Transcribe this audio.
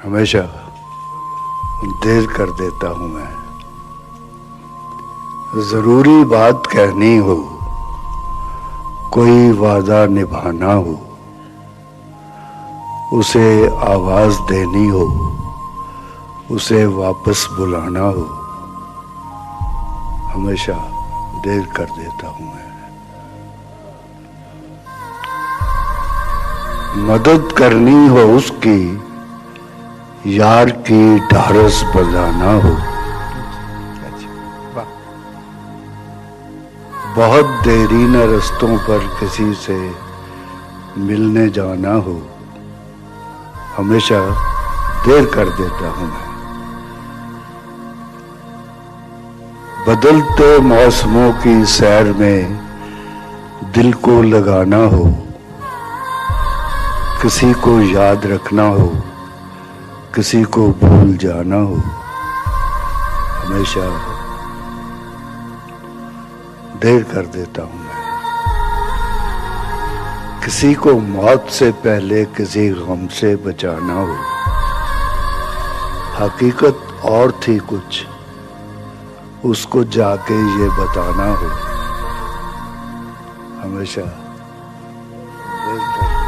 हमेशा देर कर देता हूं मैं। जरूरी बात कहनी हो, कोई वादा निभाना हो, उसे आवाज देनी हो, उसे वापस बुलाना हो, हमेशा देर कर देता हूं मैं। मदद करनी हो उसकी, यार की ढारस बजाना हो, बहुत देरी न रस्तों पर किसी से मिलने जाना हो, हमेशा देर कर देता हूं मैं। बदलते मौसमों की सैर में दिल को लगाना हो, किसी को याद रखना हो, किसी को भूल जाना हो, हमेशा देर कर देता हूं मैं। किसी को मौत से पहले किसी गम से बचाना हो, हकीकत और थी कुछ, उसको जाके ये बताना हो, हमेशा देर कर